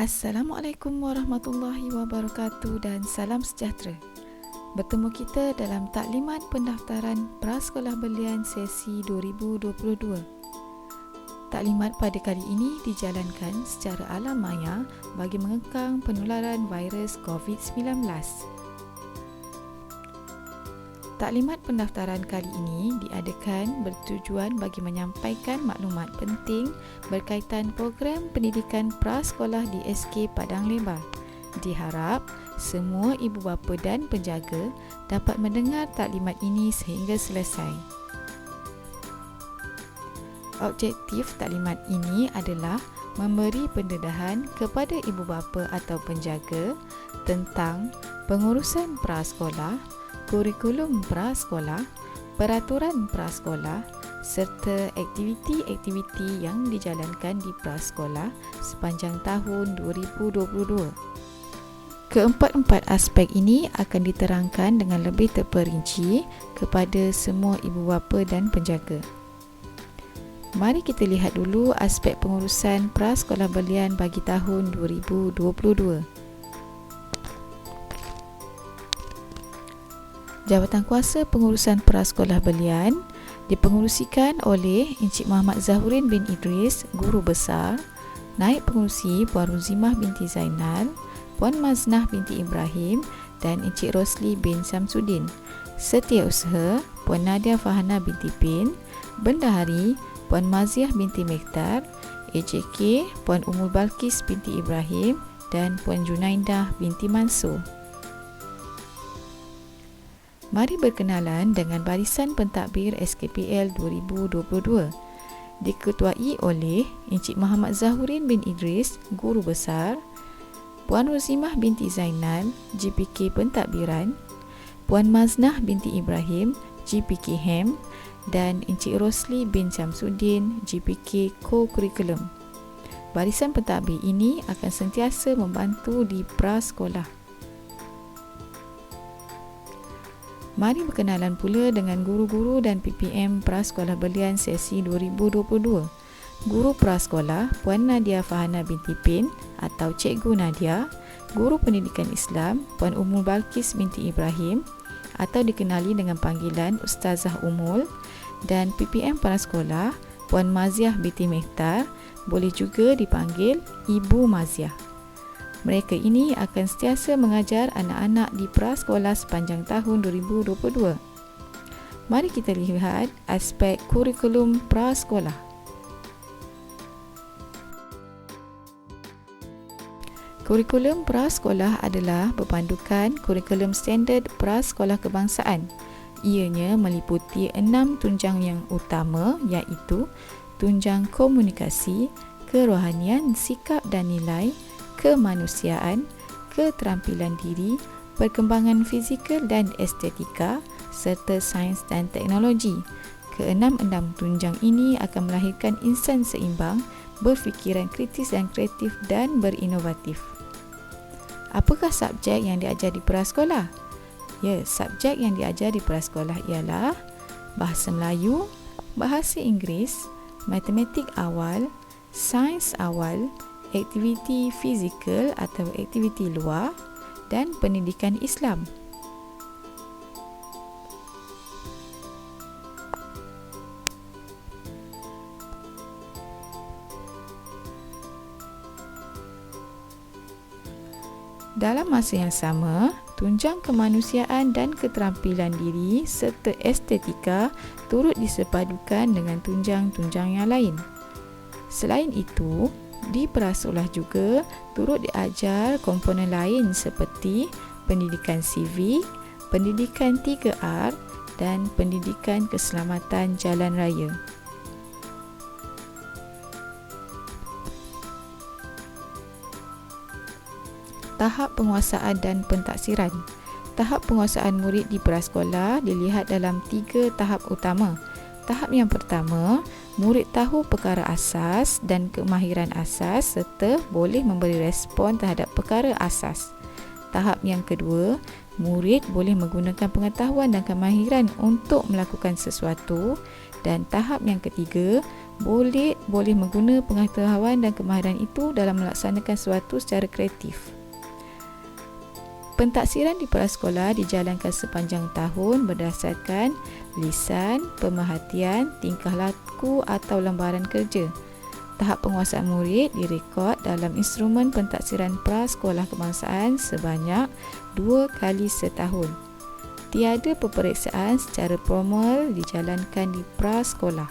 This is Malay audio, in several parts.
Assalamualaikum warahmatullahi wabarakatuh dan salam sejahtera. Bertemu kita dalam taklimat pendaftaran Prasekolah Belian sesi 2022. Taklimat pada kali ini dijalankan secara alam maya bagi mengekang penularan virus COVID-19. Taklimat pendaftaran kali ini diadakan bertujuan bagi menyampaikan maklumat penting berkaitan program pendidikan prasekolah di SK Padang Lebar. Diharap semua ibu bapa dan penjaga dapat mendengar taklimat ini sehingga selesai. Objektif taklimat ini adalah memberi pendedahan kepada ibu bapa atau penjaga tentang pengurusan prasekolah, kurikulum prasekolah, peraturan prasekolah serta aktiviti-aktiviti yang dijalankan di prasekolah sepanjang tahun 2022. Keempat-empat aspek ini akan diterangkan dengan lebih terperinci kepada semua ibu bapa dan penjaga. Mari kita lihat dulu aspek pengurusan prasekolah belian bagi tahun 2022. Jawatankuasa Pengurusan Prasekolah Belian dipengerusikan oleh Encik Muhammad Zahurin bin Idris, Guru Besar, Naib Pengerusi Puan Ruzimah binti Zainal, Puan Maznah binti Ibrahim dan Encik Rosli bin Samsudin. Setiausaha Puan Nadia Fahana binti Pin, Bendahari Puan Maziah binti Mektar, AJK Puan Umul Balkis binti Ibrahim dan Puan Junaidah binti Mansur. Mari berkenalan dengan barisan pentadbir SKPL 2022. Diketuai oleh Encik Muhammad Zahurin bin Idris, Guru Besar, Puan Ruzimah binti Zainal, GPK Pentadbiran, Puan Maznah binti Ibrahim, GPK HEM dan Encik Rosli bin Syamsuddin, GPK Co-Curriculum. Barisan pentadbir ini akan sentiasa membantu di prasekolah. Mari berkenalan pula dengan guru-guru dan PPM Prasekolah Belian sesi 2022. Guru Prasekolah Puan Nadia Fahana binti Pin atau Cikgu Nadia, Guru Pendidikan Islam Puan Umul Balkis binti Ibrahim atau dikenali dengan panggilan Ustazah Umul, dan PPM Prasekolah Puan Maziah binti Mektar, boleh juga dipanggil Ibu Maziah. Mereka ini akan sentiasa mengajar anak-anak di prasekolah sepanjang tahun 2022. Mari kita lihat aspek kurikulum prasekolah. Kurikulum prasekolah adalah berpandukan kurikulum standard prasekolah kebangsaan. Ianya meliputi 6 tunjang yang utama, iaitu tunjang komunikasi, kerohanian, sikap dan nilai, kemanusiaan, keterampilan diri, perkembangan fizikal dan estetika, serta sains dan teknologi. Keenam-enam tunjang ini akan melahirkan insan seimbang, berfikiran kritis dan kreatif dan berinovatif. Apakah subjek yang diajar di prasekolah? Ya, subjek yang diajar di prasekolah ialah Bahasa Melayu, Bahasa Inggeris, Matematik awal, Sains awal, aktiviti fizikal atau aktiviti luar dan pendidikan Islam. Dalam masa yang sama, tunjang kemanusiaan dan keterampilan diri serta estetika turut disepadukan dengan tunjang-tunjang yang lain. Selain itu, di prasekolah juga turut diajar komponen lain seperti pendidikan sivik, pendidikan 3R dan pendidikan keselamatan jalan raya. Tahap penguasaan dan pentaksiran. Tahap penguasaan murid di prasekolah dilihat dalam 3 tahap utama. Tahap yang pertama, murid tahu perkara asas dan kemahiran asas serta boleh memberi respon terhadap perkara asas. Tahap yang kedua, murid boleh menggunakan pengetahuan dan kemahiran untuk melakukan sesuatu. Dan tahap yang ketiga, boleh mengguna pengetahuan dan kemahiran itu dalam melaksanakan sesuatu secara kreatif. Pentaksiran di prasekolah dijalankan sepanjang tahun berdasarkan lisan, pemerhatian, tingkah laku atau lembaran kerja. Tahap penguasaan murid direkod dalam instrumen pentaksiran prasekolah kebangsaan sebanyak 2 kali setahun. Tiada peperiksaan secara formal dijalankan di prasekolah.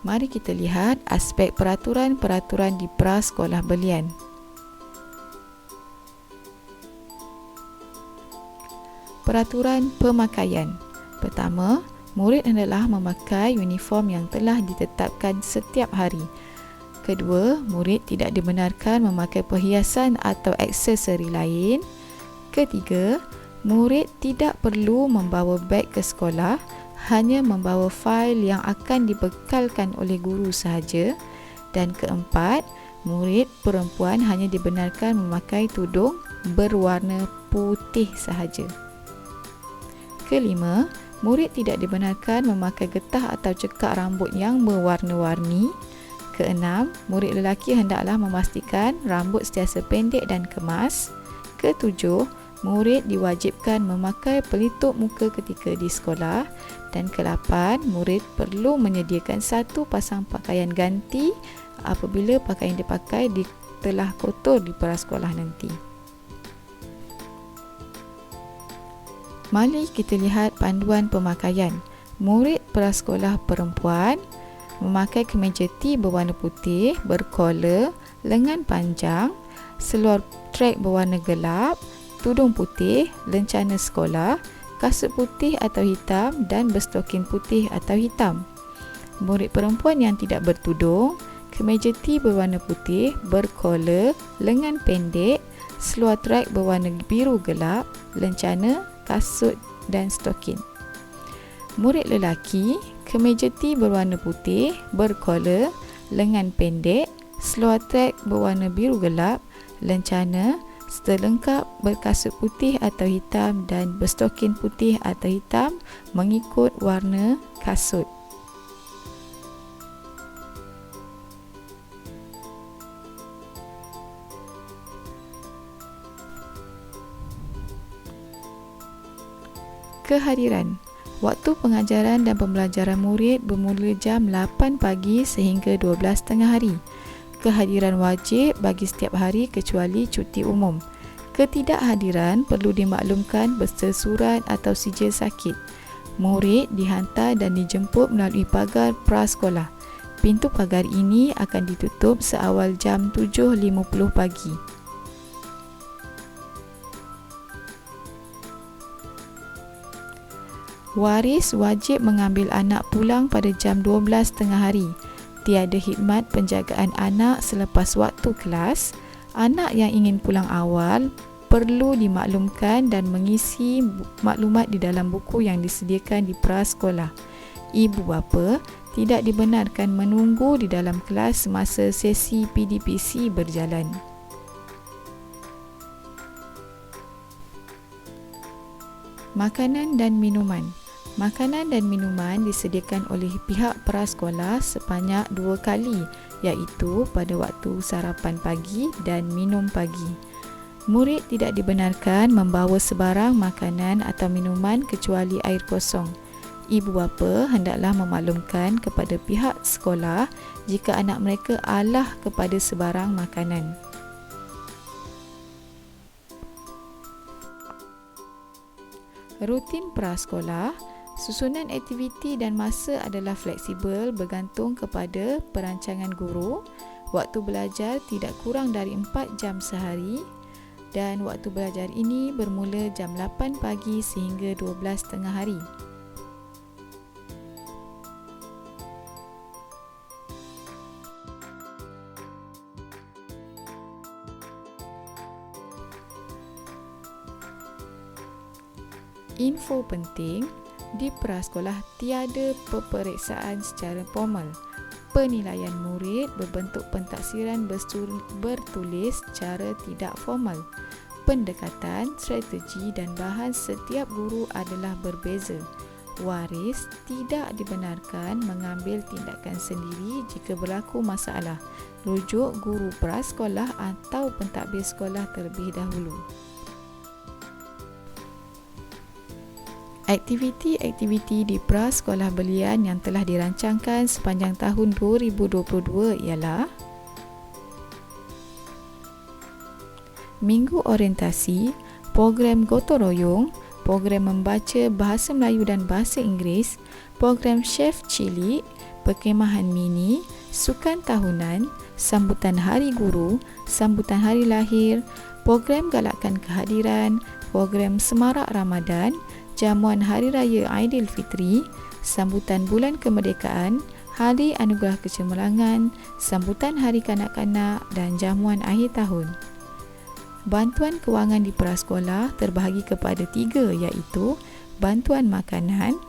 Mari kita lihat aspek peraturan-peraturan di prasekolah belian. Peraturan pemakaian. Pertama, murid hendaklah memakai uniform yang telah ditetapkan setiap hari. Kedua, murid tidak dibenarkan memakai perhiasan atau aksesori lain. Ketiga, murid tidak perlu membawa beg ke sekolah, hanya membawa fail yang akan dibekalkan oleh guru sahaja. Dan keempat, murid perempuan hanya dibenarkan memakai tudung berwarna putih sahaja. Kelima, murid tidak dibenarkan memakai getah atau cekak rambut yang berwarna-warni. Keenam, murid lelaki hendaklah memastikan rambut sentiasa pendek dan kemas. Ketujuh, murid diwajibkan memakai pelitup muka ketika di sekolah. Dan ke-8, murid perlu menyediakan satu pasang pakaian ganti apabila pakaian dipakai telah kotor di prasekolah nanti. Mari kita lihat panduan pemakaian. Murid prasekolah perempuan memakai kemeja T berwarna putih, berkola, lengan panjang, seluar trek berwarna gelap, tudung putih, lencana sekolah, kasut putih atau hitam dan berstokin putih atau hitam. Murid perempuan yang tidak bertudung, kemeja T berwarna putih, berkola, lengan pendek, seluar trek berwarna biru gelap, lencana, kasut dan stokin. Murid lelaki, kemeja T berwarna putih, berkola, lengan pendek, seluar trek berwarna biru gelap, lencana, seterlengkap berkasut putih atau hitam dan berstokin putih atau hitam mengikut warna kasut. Kehadiran. Waktu pengajaran dan pembelajaran murid bermula jam 8 pagi sehingga 12.30 hari. Kehadiran wajib bagi setiap hari kecuali cuti umum. Ketidakhadiran perlu dimaklumkan berserta surat atau sijil sakit. Murid dihantar dan dijemput melalui pagar prasekolah. Pintu pagar ini akan ditutup seawal jam 7.50 pagi. Waris wajib mengambil anak pulang pada jam 12.30 hari. Tiada khidmat penjagaan anak selepas waktu kelas. Anak yang ingin pulang awal perlu dimaklumkan dan mengisi maklumat di dalam buku yang disediakan di prasekolah. Ibu bapa tidak dibenarkan menunggu di dalam kelas semasa sesi PDPC berjalan. Makanan dan minuman. Makanan dan minuman disediakan oleh pihak prasekolah sebanyak 2 kali, iaitu pada waktu sarapan pagi dan minum pagi. Murid tidak dibenarkan membawa sebarang makanan atau minuman kecuali air kosong. Ibu bapa hendaklah memaklumkan kepada pihak sekolah jika anak mereka alah kepada sebarang makanan. Rutin prasekolah. Susunan aktiviti dan masa adalah fleksibel bergantung kepada perancangan guru. Waktu belajar tidak kurang dari 4 jam sehari dan waktu belajar ini bermula jam 8 pagi sehingga 12.30 hari. Info penting. Di prasekolah tiada peperiksaan secara formal. Penilaian murid berbentuk pentaksiran bertulis secara tidak formal. pendekatan, strategi dan bahan setiap guru adalah berbeza. Waris tidak dibenarkan mengambil tindakan sendiri jika berlaku masalah. Rujuk guru prasekolah atau pentadbir sekolah terlebih dahulu. Aktiviti-aktiviti di prasekolah belian yang telah dirancangkan sepanjang tahun 2022 ialah Minggu Orientasi, program Gotong Royong, program membaca Bahasa Melayu dan Bahasa Inggeris, program Chef Cilik, perkemahan mini, sukan tahunan, sambutan Hari Guru, sambutan Hari Lahir, program galakkan kehadiran, program Semarak Ramadan, jamuan Hari Raya Aidilfitri, sambutan Bulan Kemerdekaan, Hari Anugerah Kecemerlangan, sambutan Hari Kanak-kanak dan jamuan akhir tahun. Bantuan kewangan di prasekolah terbahagi kepada 3 iaitu bantuan makanan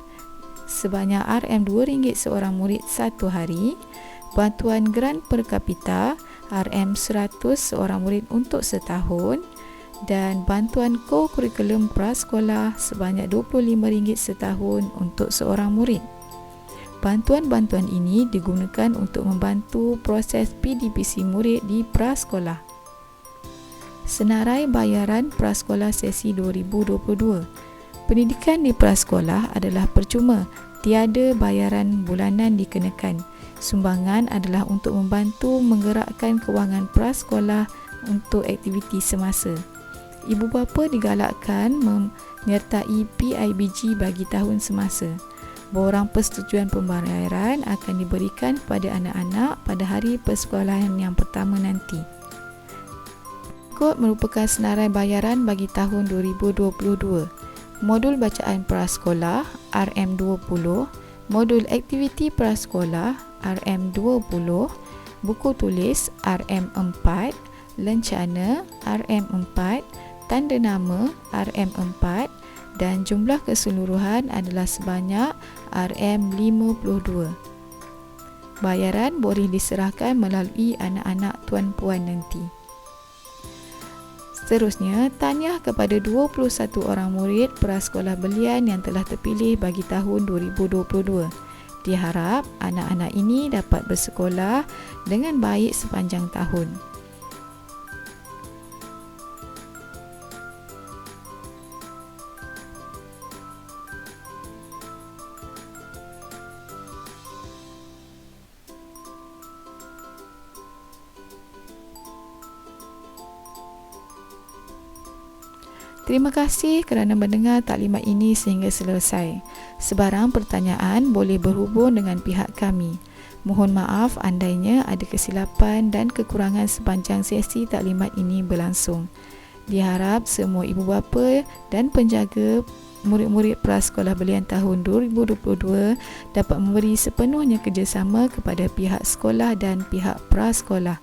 sebanyak RM2 seorang murid 1 hari, bantuan geran per kapita RM100 seorang murid untuk setahun dan bantuan ko-kurikulum prasekolah sebanyak RM25 setahun untuk seorang murid. Bantuan-bantuan ini digunakan untuk membantu proses PDPC murid di prasekolah. Senarai bayaran prasekolah sesi 2022. Pendidikan di prasekolah adalah percuma, tiada bayaran bulanan dikenakan. Sumbangan adalah untuk membantu menggerakkan kewangan prasekolah untuk aktiviti semasa. Ibu bapa digalakkan menyertai PIBG bagi tahun semasa. Borang persetujuan pembayaran akan diberikan kepada anak-anak pada hari persekolahan yang pertama nanti. Berikut merupakan senarai bayaran bagi tahun 2022. Modul bacaan prasekolah RM20, modul aktiviti prasekolah RM20, buku tulis RM4, lencana RM4, tanda nama RM4 dan jumlah keseluruhan adalah sebanyak RM52. Bayaran boleh diserahkan melalui anak-anak tuan-puan nanti. Seterusnya, tahniah kepada 21 orang murid prasekolah belian yang telah terpilih bagi tahun 2022. Diharap anak-anak ini dapat bersekolah dengan baik sepanjang tahun. Terima kasih kerana mendengar taklimat ini sehingga selesai. Sebarang pertanyaan boleh berhubung dengan pihak kami. Mohon maaf andainya ada kesilapan dan kekurangan sepanjang sesi taklimat ini berlangsung. Diharap semua ibu bapa dan penjaga murid-murid prasekolah belian tahun 2022 dapat memberi sepenuhnya kerjasama kepada pihak sekolah dan pihak prasekolah.